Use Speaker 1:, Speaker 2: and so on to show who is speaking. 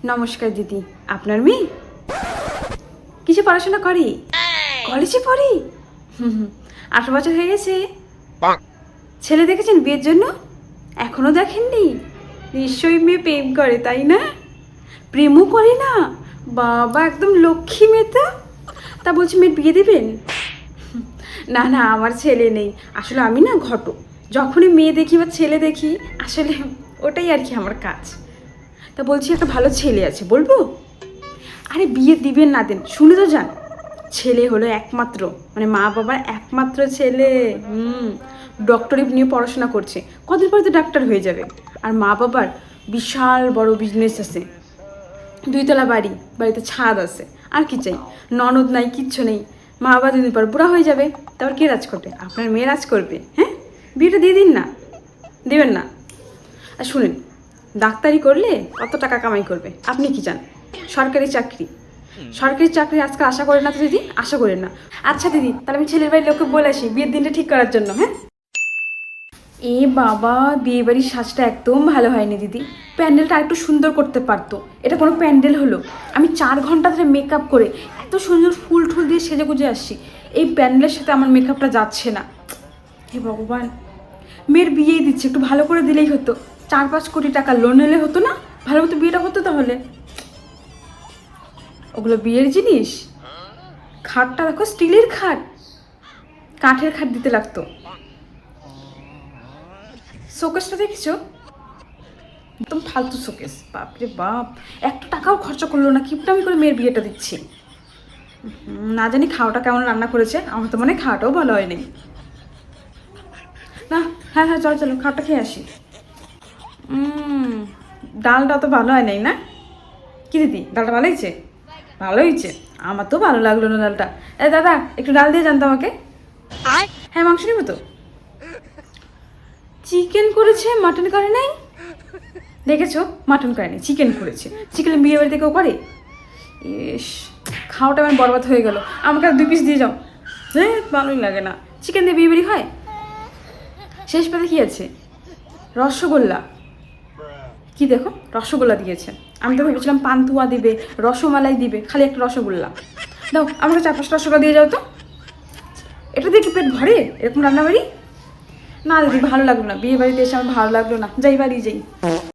Speaker 1: নমস্কার দিদি, আপনার মেয়ে কিছু পড়াশোনা করে? কলেজে পড়ে? হুম হুম 18 বছর হয়ে গেছে। ছেলে দেখেছেন বিয়ের জন্য? এখনো দেখেননি? নিশ্চয়ই মেয়ে প্রেম করে, তাই না? প্রেমও করে না? বাবা, একদম লক্ষ্মী মেয়ে তো। তা বলছি মেয়ের বিয়ে দেবেন? না না, আমার ছেলে নেই। আসলে আমি না ঘটক, যখনই মেয়ে দেখি বা ছেলে দেখি আসলে ওটাই আর কি আমার কাজ। তা বলছি একটা ভালো ছেলে আছে, বলবো? আরে বিয়ে দিবেন না দেন, শুনে তো যান। ছেলে হলো একমাত্র, মানে মা বাবার একমাত্র ছেলে। ডক্টরি নিয়ে পড়াশোনা করছে, কদিন পরে তো ডাক্তার হয়ে যাবে। আর মা বাবার বিশাল বড় বিজনেস আছে, 2 তলা বাড়ি, বাড়িতে ছাদ আছে। আর কি চাই? ননদ নাই, কিচ্ছু নেই। মা বাবা 2 দিন পর বুড়া হয়ে যাবে, তারপর কে রাজ করবে? আপনার মেয়ে রাজ করবে। হ্যাঁ, বিয়েটা দিয়ে দিন না। দেবেন না? আর শুনেন, ডাক্তারি করলে কত টাকা কামাই করবে আপনি কি চান? সরকারি চাকরি, সরকারি চাকরি আজকাল আশা করেন না তো দিদি, আশা করেন না। আচ্ছা দিদি, তাহলে আমি ছেলের বাড়ির লোককে বলে আসি বিয়ের দিনটা ঠিক করার জন্য। হ্যাঁ। এ বাবা, বিয়ে বাড়ির সাজটা একদম ভালো হয়নি দিদি। প্যান্ডেলটা একটু সুন্দর করতে পারতো। এটা কোনো প্যান্ডেল হলো? আমি 4 ঘন্টা ধরে মেকআপ করে এত সুন্দর ফুল ঠুল দিয়ে সেজে গুজে আসছি, এই প্যান্ডেলের সাথে আমার মেকআপটা যাচ্ছে না। হে ভগবান, মেয়ের বিয়েই দিচ্ছে, একটু ভালো করে দিলেই হতো। 4-5 কোটি টাকা লোন নিলে হতো না? ভালো মতো বিয়েটা হতো তাহলে। ওগুলো বিয়ের জিনিস? খাটটা দেখো, স্টিলের খাট, কাঠের খাট দিতে লাগতো। শোকেসটা দেখেছো? একদম ফালতু শোকেস, বাপরে বাপ। একটা টাকাও খরচা করলো না, কিপটামি করে মেয়ের বিয়েটা দিচ্ছি। না জানি খাওয়াটা কেমন রান্না করেছে, আমার তো মনে হয় খাওয়াটাও ভালো হয়নি। না, হ্যাঁ হ্যাঁ, চলো চলো, খাওয়াটা খেয়ে আসি। ডালটা তো ভালো হয় নাই না? কি দিদি, ডালটা ভালো হয়েছে? ভালো হয়েছে? আমার তো ভালো লাগলো না ডালটা। দাদা, একটু ডাল দিয়ে জানতো আমাকে। হ্যাঁ, মাংস নেবো তো। চিকেন করেছে, মাটন করে নাই। দেখেছো, মাটন করেনি, চিকেন করেছে। চিকেন বিয়ে বাড়িতে কেউ করে? ইস, খাওয়াটা আমার বরবাদ হয়ে গেল। আমাকে আর 2 পিস দিয়ে যাও। হ্যাঁ, ভালোই লাগে না। চিকেন দিয়ে বিয়ে বাড়ি হয়? শেষ পাতে কি আছে? রসগোল্লা। কি দেখো, রসগোল্লা দিয়েছে। আমি তো ভেবেছিলাম পান্তুয়া দিবে, রসমালাই দিবে, খালি একটা রসগোল্লা। দাও আমাকে 4-5টা রসগোল্লা দিয়ে যাও তো। এটা দিয়ে কি পেট ভরে এরকম রান্নাবাড়ি? না দিদি, ভালো লাগলো না, বিয়ে বাড়িতে এসে আমার ভালো লাগলো না, যাই বাড়ি যাই।